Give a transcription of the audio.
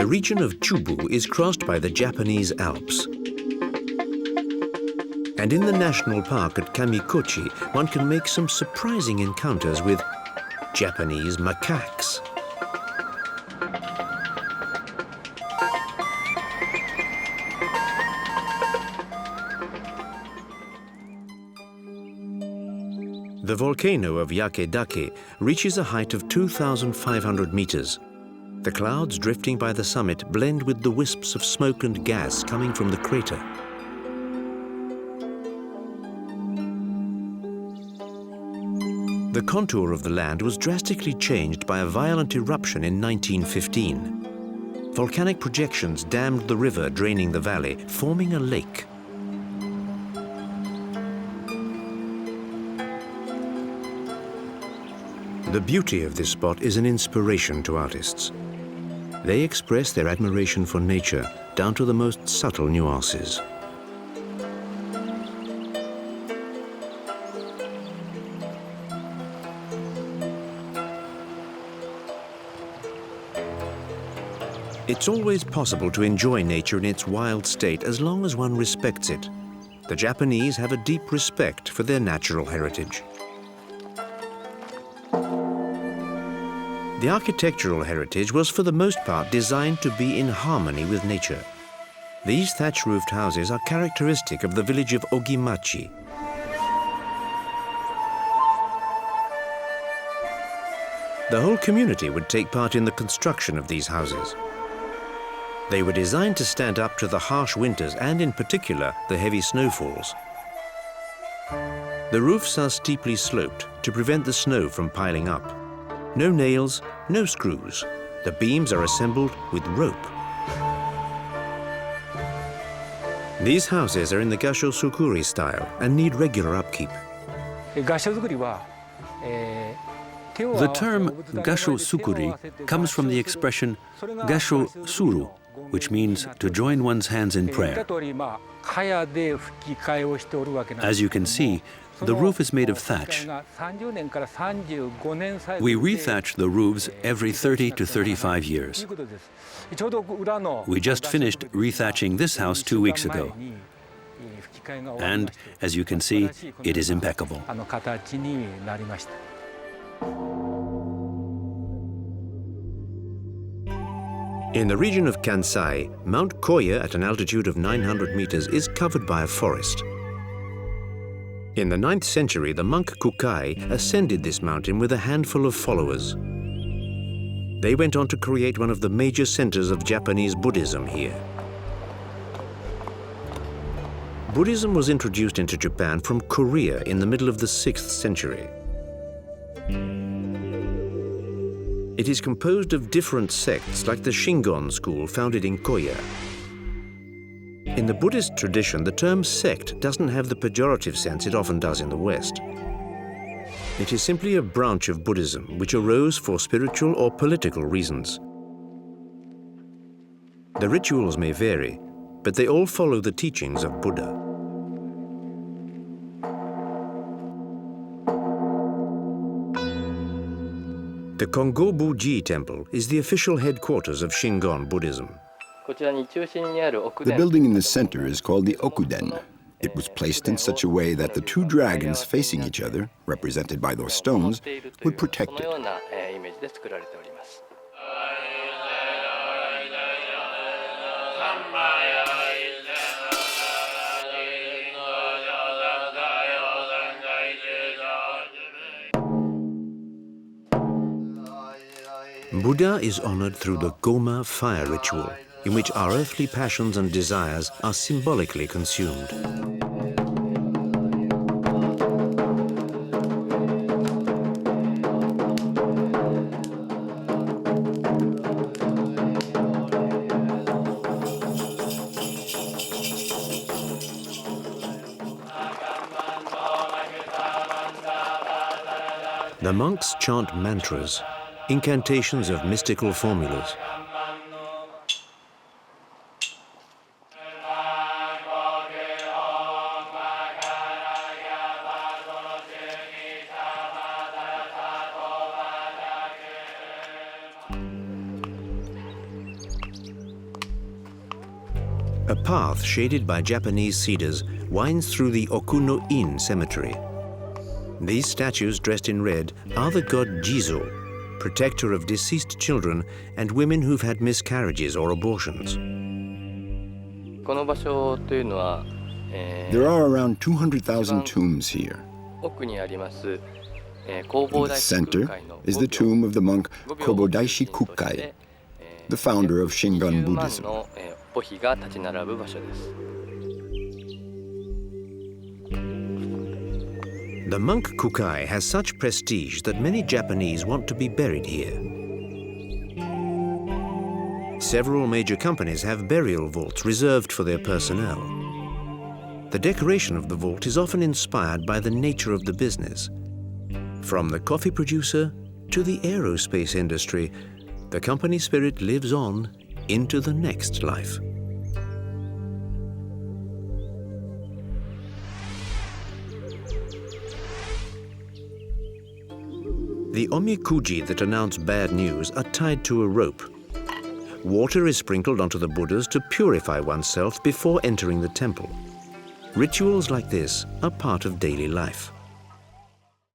The region of Chubu is crossed by the Japanese Alps. And in the national park at Kamikochi, one can make some surprising encounters with Japanese macaques. The volcano of Yakedake reaches a height of 2,500 meters. The clouds drifting by the summit blend with the wisps of smoke and gas coming from the crater. The contour of the land was drastically changed by a violent eruption in 1915. Volcanic projections dammed the river draining the valley, forming a lake. The beauty of this spot is an inspiration to artists. They express their admiration for nature down to the most subtle nuances. It's always possible to enjoy nature in its wild state as long as one respects it. The Japanese have a deep respect for their natural heritage. The architectural heritage was for the most part designed to be in harmony with nature. These thatch-roofed houses are characteristic of the village of Ogimachi. The whole community would take part in the construction of these houses. They were designed to stand up to the harsh winters and, in particular, the heavy snowfalls. The roofs are steeply sloped to prevent the snow from piling up. No nails, no screws. The beams are assembled with rope. These houses are in the Gasho Sukuri style and need regular upkeep. The term Gasho Sukuri comes from the expression Gasho Suru, which means to join one's hands in prayer. As you can see, the roof is made of thatch. We rethatch the roofs every 30 to 35 years. We just finished rethatching this house 2 weeks ago. And, as you can see, it is impeccable. In the region of Kansai, Mount Koya at an altitude of 900 meters is covered by a forest. In the 9th century, the monk Kukai ascended this mountain with a handful of followers. They went on to create one of the major centers of Japanese Buddhism here. Buddhism was introduced into Japan from Korea in the middle of the 6th century. It is composed of different sects like the Shingon school founded in Koya. In the Buddhist tradition, the term sect doesn't have the pejorative sense it often does in the West. It is simply a branch of Buddhism which arose for spiritual or political reasons. The rituals may vary, but they all follow the teachings of Buddha. The Kongobu-ji Temple is the official headquarters of Shingon Buddhism. The building in the center is called the Okuden. It was placed in such a way that the two dragons facing each other, represented by those stones, would protect it. Buddha is honored through the Goma fire ritual, in which our earthly passions and desires are symbolically consumed. The monks chant mantras, incantations of mystical formulas. A path shaded by Japanese cedars winds through the Okuno-in cemetery. These statues dressed in red are the god Jizo, protector of deceased children and women who've had miscarriages or abortions. There are around 200,000 tombs here. In the center is the tomb of the monk Kobodaishi Kukai, the founder of Shingon Buddhism. The monk Kukai has such prestige that many Japanese want to be buried here. Several major companies have burial vaults reserved for their personnel. The decoration of the vault is often inspired by the nature of the business. From the coffee producer to the aerospace industry, the company spirit lives on into the next life. The omikuji that announce bad news are tied to a rope. Water is sprinkled onto the Buddhas to purify oneself before entering the temple. Rituals like this are part of daily life.